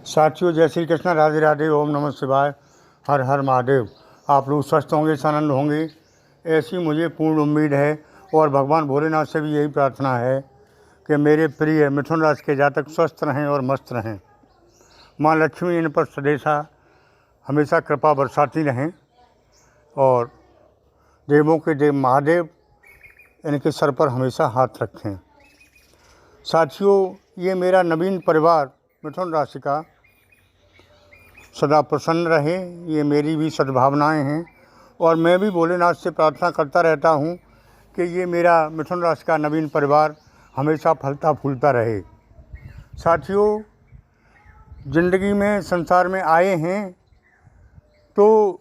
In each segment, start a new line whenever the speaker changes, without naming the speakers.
साथियों, जय श्री कृष्ण, राधे राधे, ओम नमः शिवाय, हर हर महादेव। आप लोग स्वस्थ होंगे, आनंद होंगे, ऐसी मुझे पूर्ण उम्मीद है। और भगवान भोलेनाथ से भी यही प्रार्थना है कि मेरे प्रिय मिथुन राशि के जातक स्वस्थ रहें और मस्त रहें। माँ लक्ष्मी इन पर सदैसा हमेशा कृपा बरसाती रहें और देवों के देव महादेव इनके सर पर हमेशा हाथ रखें। साथियों, ये मेरा नवीन परिवार मिथुन राशि का सदा प्रसन्न रहे, ये मेरी भी सद्भावनाएं हैं। और मैं भी भोलेनाथ से प्रार्थना करता रहता हूँ कि ये मेरा मिथुन राशि का नवीन परिवार हमेशा फलता फूलता रहे। साथियों, ज़िंदगी में संसार में आए हैं तो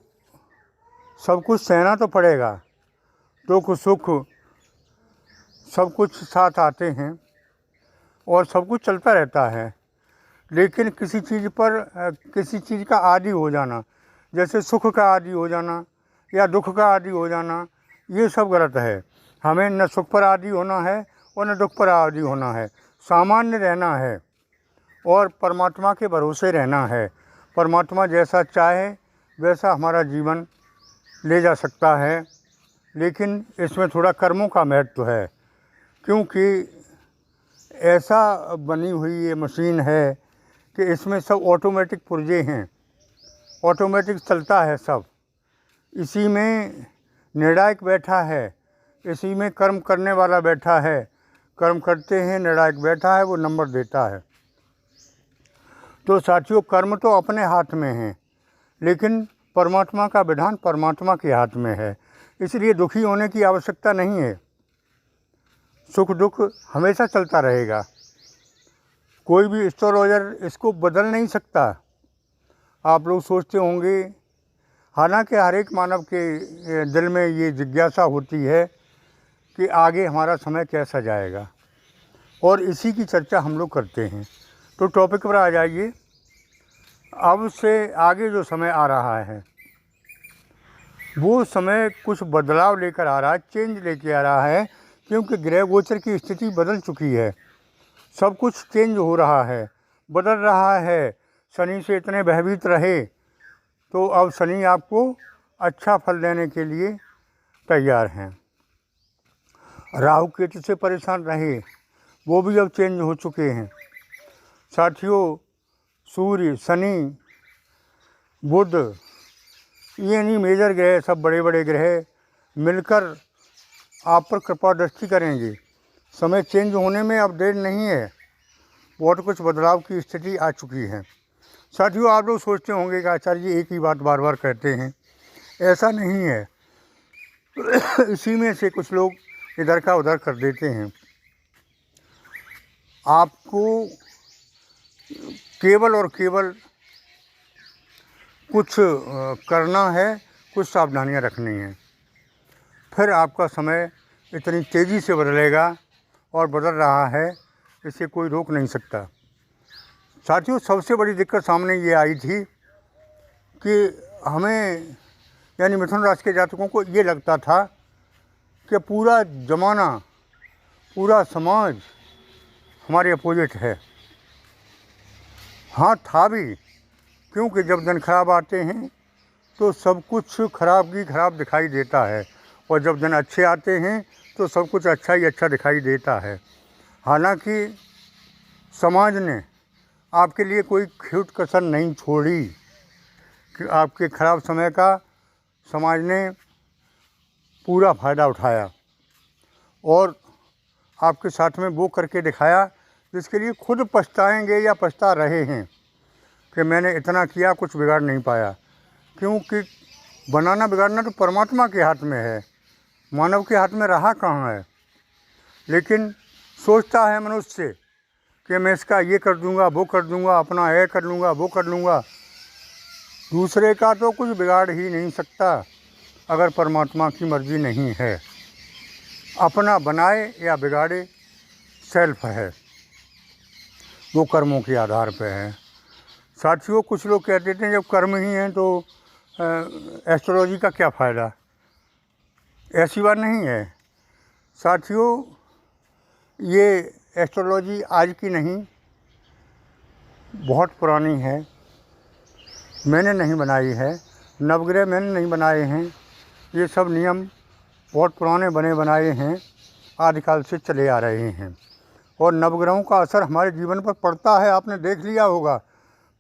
सब कुछ सहना तो पड़ेगा, दुख सुख सब कुछ साथ आते हैं और सब कुछ चलता रहता है। लेकिन किसी चीज़ का आदी हो जाना, जैसे सुख का आदी हो जाना या दुख का आदी हो जाना, ये सब गलत है। हमें न सुख पर आदी होना है और न दुख पर आदी होना है। सामान्य रहना है और परमात्मा के भरोसे रहना है। परमात्मा जैसा चाहे वैसा हमारा जीवन ले जा सकता है, लेकिन इसमें थोड़ा कर्मों का महत्व है, क्योंकि ऐसा बनी हुई ये मशीन है कि इसमें सब ऑटोमेटिक पुर्जे हैं, ऑटोमेटिक चलता है सब। इसी में निर्णायक बैठा है, इसी में कर्म करने वाला बैठा है। कर्म करते हैं, निर्णायक बैठा है, वो नंबर देता है। तो साथियों, कर्म तो अपने हाथ में है, लेकिन परमात्मा का विधान परमात्मा के हाथ में है। इसलिए दुखी होने की आवश्यकता नहीं है। सुख दुख हमेशा चलता रहेगा। कोई भी एस्ट्रोलॉजर इसको बदल नहीं सकता। आप लोग सोचते होंगे, हालांकि हर एक मानव के दिल में ये जिज्ञासा होती है कि आगे हमारा समय कैसा जाएगा, और इसी की चर्चा हम लोग करते हैं। तो टॉपिक पर आ जाइए। अब से आगे जो समय आ रहा है वो समय कुछ बदलाव लेकर आ रहा है, चेंज लेके आ रहा है, क्योंकि ग्रह गोचर की स्थिति बदल चुकी है। सब कुछ चेंज हो रहा है, बदल रहा है। शनि से इतने भयभीत रहे तो अब शनि आपको अच्छा फल देने के लिए तैयार हैं। राहु केतु से परेशान रहे, वो भी अब चेंज हो चुके हैं। साथियों, सूर्य, शनि, बुध, ये नहीं मेजर ग्रह, सब बड़े बड़े ग्रह मिलकर आप पर कृपा दृष्टि करेंगे। समय चेंज होने में अब देर नहीं है, बहुत कुछ बदलाव की स्थिति आ चुकी है। साथियों, आप लोग सोचते होंगे कि आचार्य जी एक ही बात बार बार कहते हैं। ऐसा नहीं है। इसी में से कुछ लोग इधर का उधर कर देते हैं। आपको केवल और केवल कुछ करना है, कुछ सावधानियां रखनी हैं, फिर आपका समय इतनी तेज़ी से बदलेगा और बदल रहा है, इसे कोई रोक नहीं सकता। साथियों, सबसे बड़ी दिक्कत सामने ये आई थी कि हमें यानी मिथुन राशि के जातकों को ये लगता था कि पूरा ज़माना, पूरा समाज हमारे अपोजिट है। हाँ, था भी, क्योंकि जब दिन खराब आते हैं तो सब कुछ खराब की खराब दिखाई देता है, और जब दिन अच्छे आते हैं तो सब कुछ अच्छा ही अच्छा दिखाई देता है। हालांकि समाज ने आपके लिए कोई खूट कसर नहीं छोड़ी कि आपके खराब समय का समाज ने पूरा फ़ायदा उठाया और आपके साथ में वो करके दिखाया जिसके लिए खुद पछताएंगे या पछता रहे हैं कि मैंने इतना किया, कुछ बिगाड़ नहीं पाया। क्योंकि बनाना बिगाड़ना तो परमात्मा के हाथ में है, मानव के हाथ में रहा कहाँ है। लेकिन सोचता है मनुष्य कि मैं इसका ये कर दूंगा, वो कर दूंगा, अपना ये कर लूँगा, वो कर लूँगा। दूसरे का तो कुछ बिगाड़ ही नहीं सकता अगर परमात्मा की मर्ज़ी नहीं है। अपना बनाए या बिगाड़े सेल्फ है, वो कर्मों के आधार पे है। साथियों, कुछ लोग कहते थे जब कर्म ही हैं तो एस्ट्रोलॉजी का क्या फ़ायदा। ऐसी बात नहीं है साथियों। ये एस्ट्रोलॉजी आज की नहीं, बहुत पुरानी है, मैंने नहीं बनाई है, नवग्रह मैंने नहीं बनाए हैं। ये सब नियम बहुत पुराने बने बनाए हैं, आदिकाल से चले आ रहे हैं। और नवग्रहों का असर हमारे जीवन पर पड़ता है। आपने देख लिया होगा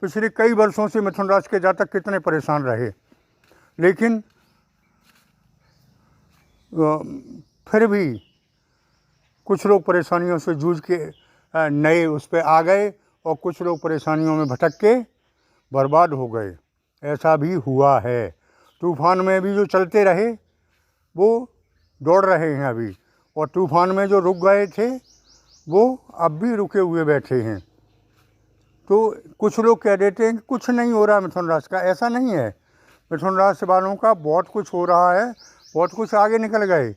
पिछले कई वर्षों से मिथुन राशि के जातक कितने परेशान रहे, लेकिन फिर भी कुछ लोग परेशानियों से जूझ के नए उस पर आ गए और कुछ लोग परेशानियों में भटक के बर्बाद हो गए। ऐसा भी हुआ है। तूफ़ान में भी जो चलते रहे वो दौड़ रहे हैं अभी, और तूफ़ान में जो रुक गए थे वो अब भी रुके हुए बैठे हैं। तो कुछ लोग कह देते हैं कि कुछ नहीं हो रहा मिथुन राशि का। ऐसा नहीं है। मिथुन राशि वालों का बहुत कुछ हो रहा है, बहुत कुछ आगे निकल गए।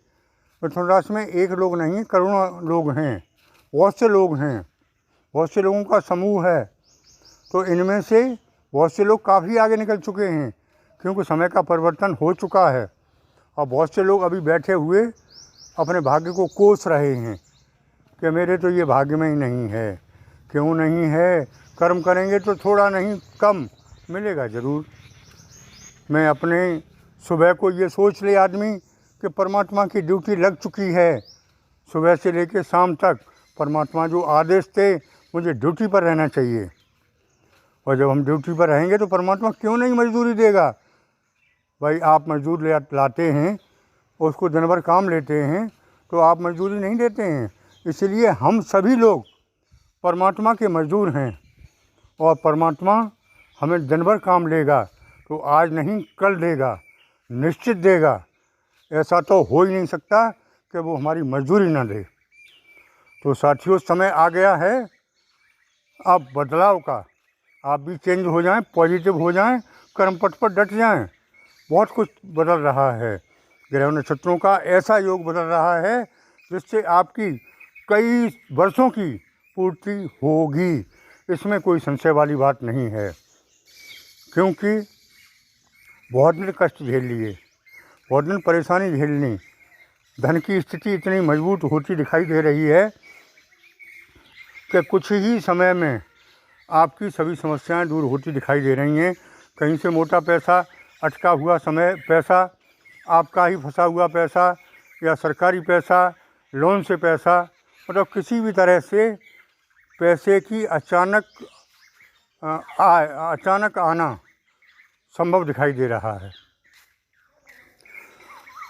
मिथुन राशि में एक लोग नहीं, करोड़ों लोग हैं, बहुत से लोग हैं, बहुत से लोगों का समूह है। तो इनमें से बहुत से लोग काफ़ी आगे निकल चुके हैं, क्योंकि समय का परिवर्तन हो चुका है। और बहुत से लोग अभी बैठे हुए अपने भाग्य को कोस रहे हैं कि मेरे तो ये भाग्य में ही नहीं है। क्यों नहीं है? कर्म करेंगे तो थोड़ा नहीं कम मिलेगा ज़रूर। मैं अपने सुबह को ये सोच ले आदमी कि परमात्मा की ड्यूटी लग चुकी है। सुबह से लेकर शाम तक परमात्मा जो आदेश थे, मुझे ड्यूटी पर रहना चाहिए। और जब हम ड्यूटी पर रहेंगे तो परमात्मा क्यों नहीं मजदूरी देगा? भाई आप मजदूर लाते हैं, उसको दिन भर काम लेते हैं, तो आप मजदूरी नहीं देते हैं। इसलिए हम सभी लोग परमात्मा के मजदूर हैं, और परमात्मा हमें दिन भर काम लेगा तो आज नहीं कल देगा, निश्चित देगा। ऐसा तो हो ही नहीं सकता कि वो हमारी मजदूरी ना दे। तो साथियों, समय आ गया है अब बदलाव का। आप भी चेंज हो जाएं, पॉजिटिव हो जाएं, कर्मपथ पर डट जाएं। बहुत कुछ बदल रहा है। ग्रह नक्षत्रों का ऐसा योग बदल रहा है जिससे आपकी कई वर्षों की पूर्ति होगी। इसमें कोई संशय वाली बात नहीं है, क्योंकि बहुत दिन कष्ट झेल लिए, बहुत दिन परेशानी झेलनी। धन की स्थिति इतनी मजबूत होती दिखाई दे रही है कि कुछ ही समय में आपकी सभी समस्याएं दूर होती दिखाई दे रही हैं। कहीं से मोटा पैसा, अटका हुआ पैसा, आपका ही फंसा हुआ पैसा, या सरकारी पैसा, लोन से पैसा, मतलब किसी भी तरह से पैसे की अचानक आना संभव दिखाई दे रहा है।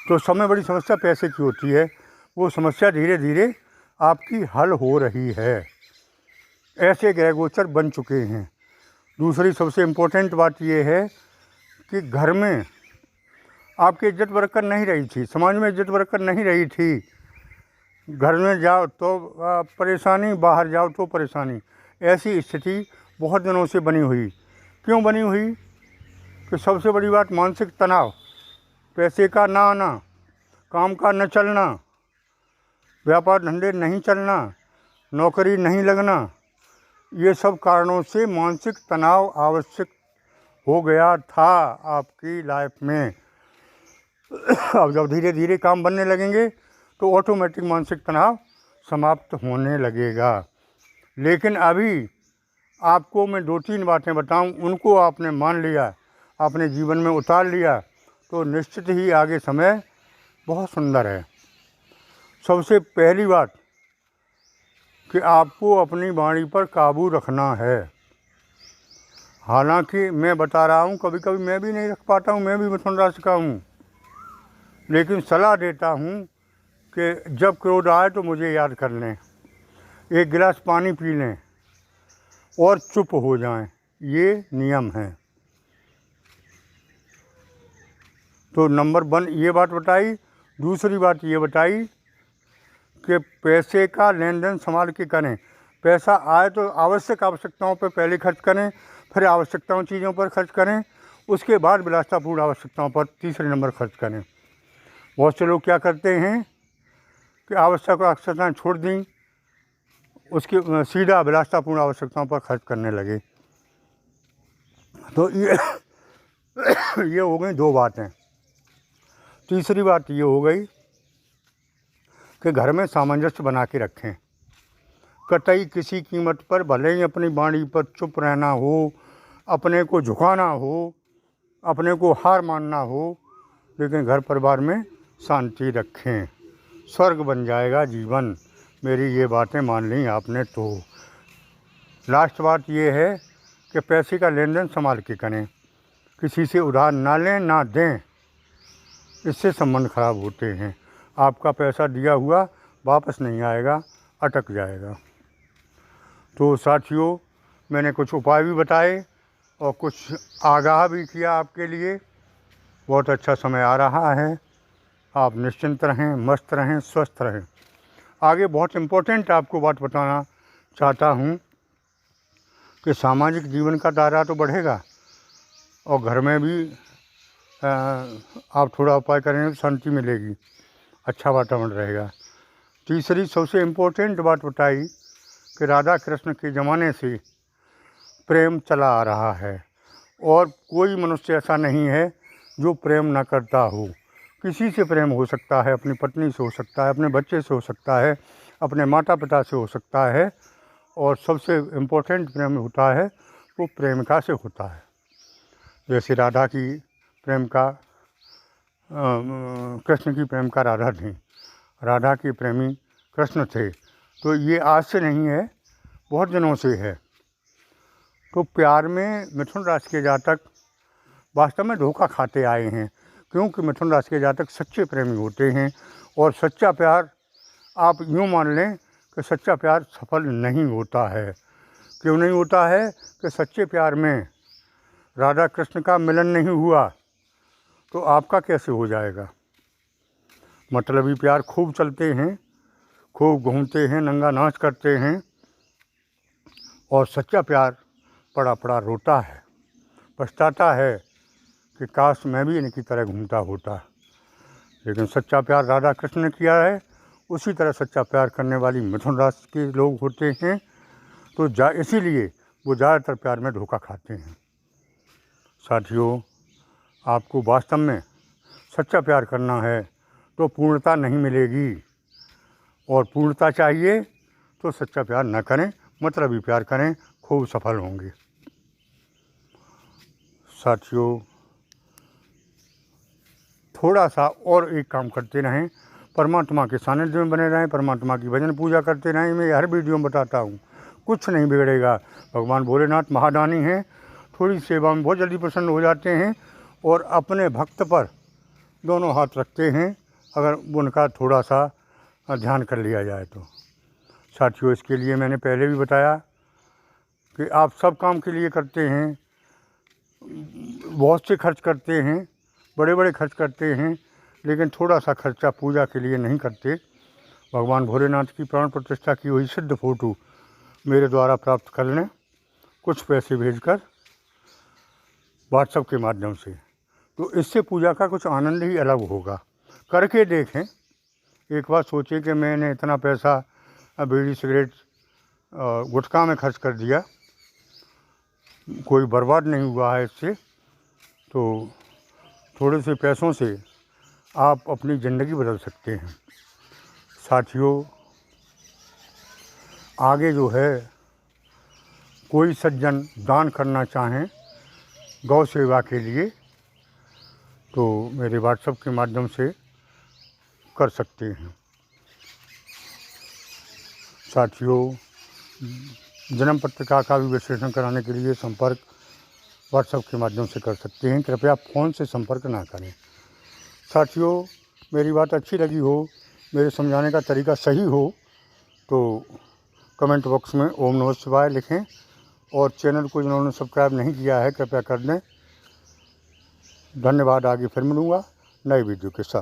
तो समय बड़ी समस्या पैसे की होती है। वो समस्या धीरे धीरे आपकी हल हो रही है। ऐसे ग्रह गोचर बन चुके हैं। दूसरी सबसे इम्पोर्टेंट बात ये है कि घर में आपकी इज्जत बरकरार नहीं रही थी, समाज में इज्जत बरकरार नहीं रही थी। घर में जाओ तो परेशानी, बाहर जाओ तो परेशानी। ऐसी स्थिति बहुत दिनों से बनी हुई। क्यों बनी हुई? कि सबसे बड़ी बात मानसिक तनाव, पैसे का ना आना, काम का न चलना, व्यापार धंधे नहीं चलना, नौकरी नहीं लगना, ये सब कारणों से मानसिक तनाव आवश्यक हो गया था आपकी लाइफ में। अब जब धीरे धीरे काम बनने लगेंगे तो ऑटोमेटिक मानसिक तनाव समाप्त होने लगेगा। लेकिन अभी आपको मैं 2-3 बातें बताऊं, उनको आपने मान लिया, अपने जीवन में उतार लिया, तो निश्चित ही आगे समय बहुत सुंदर है। सबसे पहली बात कि आपको अपनी वाणी पर काबू रखना है। हालांकि मैं बता रहा हूँ, कभी कभी मैं भी नहीं रख पाता हूँ, मैं भी मिथुन राशि का हूँ, लेकिन सलाह देता हूँ कि जब क्रोध आए तो मुझे याद कर लें, एक गिलास पानी पी लें और चुप हो जाएं। ये नियम है। तो नंबर 1 ये बात बताई। दूसरी बात ये बताई कि पैसे का लेन देन संभाल के करें। पैसा आए तो आवश्यकताओं पर पहले खर्च करें, फिर आवश्यकताओं चीज़ों पर खर्च करें, उसके बाद विलासितापूर्ण आवश्यकताओं पर तीसरे नंबर खर्च करें। बहुत से लोग क्या करते हैं कि आवश्यकताएं छोड़ दी, उसके सीधा विलासितापूर्ण आवश्यकताओं पर खर्च करने लगे। तो ये हो गई 2 बातें। तीसरी बात ये हो गई कि घर में सामंजस्य बना के रखें। कतई किसी कीमत पर, भले ही अपनी वाणी पर चुप रहना हो, अपने को झुकाना हो, अपने को हार मानना हो, लेकिन घर परिवार में शांति रखें। स्वर्ग बन जाएगा जीवन। मेरी ये बातें मान ली आपने तो। लास्ट बात ये है कि पैसे का लेन देन संभाल के करें, किसी से उधार ना लें ना दें, इससे संबंध खराब होते हैं। आपका पैसा दिया हुआ वापस नहीं आएगा, अटक जाएगा। तो साथियों, मैंने कुछ उपाय भी बताए और कुछ आगाह भी किया आपके लिए। बहुत अच्छा समय आ रहा है, आप निश्चिंत रहें, मस्त रहें, स्वस्थ रहें। आगे बहुत इम्पोर्टेंट आपको बात बताना चाहता हूँ कि सामाजिक जीवन का दायरा तो बढ़ेगा और घर में भी आप थोड़ा उपाय करेंगे तो शांति मिलेगी, अच्छा वातावरण रहेगा। तीसरी सबसे इम्पोर्टेंट बात बताई कि राधा कृष्ण के ज़माने से प्रेम चला आ रहा है और कोई मनुष्य ऐसा नहीं है जो प्रेम ना करता हो। किसी से प्रेम हो सकता है, अपनी पत्नी से हो सकता है, अपने बच्चे से हो सकता है, अपने माता पिता से हो सकता है, और सबसे इम्पोर्टेंट प्रेम होता है वो प्रेमिका से होता है। जैसे राधा की प्रेमिका कृष्ण की प्रेमिका राधा थी, राधा के प्रेमी कृष्ण थे। तो ये आज से नहीं है, बहुत दिनों से है। तो प्यार में मिथुन राशि के जातक वास्तव में धोखा खाते आए हैं, क्योंकि मिथुन राशि के जातक सच्चे प्रेमी होते हैं। और सच्चा प्यार आप यूँ मान लें कि सच्चा प्यार सफल नहीं होता है। क्यों नहीं होता है? कि सच्चे प्यार में राधा कृष्ण का मिलन नहीं हुआ तो आपका कैसे हो जाएगा। मतलबी प्यार खूब चलते हैं, खूब घूमते हैं, नंगा नाच करते हैं, और सच्चा प्यार पड़ा पड़ा रोता है, पछताता है कि काश मैं भी इनकी तरह घूमता होता। लेकिन सच्चा प्यार राधा कृष्ण ने किया है, उसी तरह सच्चा प्यार करने वाली मिथुन राशि के लोग होते हैं। तो इसीलिए वो ज़्यादातर प्यार में धोखा खाते हैं। साथियों, आपको वास्तव में सच्चा प्यार करना है तो पूर्णता नहीं मिलेगी, और पूर्णता चाहिए तो सच्चा प्यार न करें, मतलबी प्यार करें, खूब सफल होंगे। साथियों, थोड़ा सा और एक काम करते रहें, परमात्मा के सानिध्य में बने रहें, परमात्मा की भजन पूजा करते रहें। मैं हर वीडियो में बताता हूँ, कुछ नहीं बिगड़ेगा। भगवान भोलेनाथ महादानी हैं, थोड़ी सेवा में बहुत जल्दी प्रसन्न हो जाते हैं और अपने भक्त पर दोनों हाथ रखते हैं, अगर उनका थोड़ा सा ध्यान कर लिया जाए तो। साथियों, इसके लिए मैंने पहले भी बताया कि आप सब काम के लिए करते हैं, बहुत से खर्च करते हैं, बड़े बड़े खर्च करते हैं, लेकिन थोड़ा सा खर्चा पूजा के लिए नहीं करते। भगवान भोलेनाथ की प्राण प्रतिष्ठा की हुई सिद्ध फ़ोटो मेरे द्वारा प्राप्त कर लें, कुछ पैसे भेजकर व्हाट्सएप के माध्यम से, तो इससे पूजा का कुछ आनंद ही अलग होगा। करके देखें, एक बार सोचें कि मैंने इतना पैसा बीड़ी सिगरेट गुटखा में खर्च कर दिया, कोई बर्बाद नहीं हुआ है इससे। तो थोड़े से पैसों से आप अपनी ज़िंदगी बदल सकते हैं। साथियों, आगे जो है कोई सज्जन दान करना चाहें गौ सेवा के लिए तो मेरे व्हाट्सएप के माध्यम से कर सकते हैं। साथियों, जन्म पत्रिका का भी विश्लेषण कराने के लिए संपर्क व्हाट्सएप के माध्यम से कर सकते हैं, कृपया फ़ोन से संपर्क ना करें। साथियों, मेरी बात अच्छी लगी हो, मेरे समझाने का तरीका सही हो तो कमेंट बॉक्स में ओम नमः शिवाय लिखें, और चैनल को जिन्होंने सब्सक्राइब नहीं किया है कृपया कर दें। धन्यवाद। आगे फिर मिलूँगा नए वीडियो के साथ।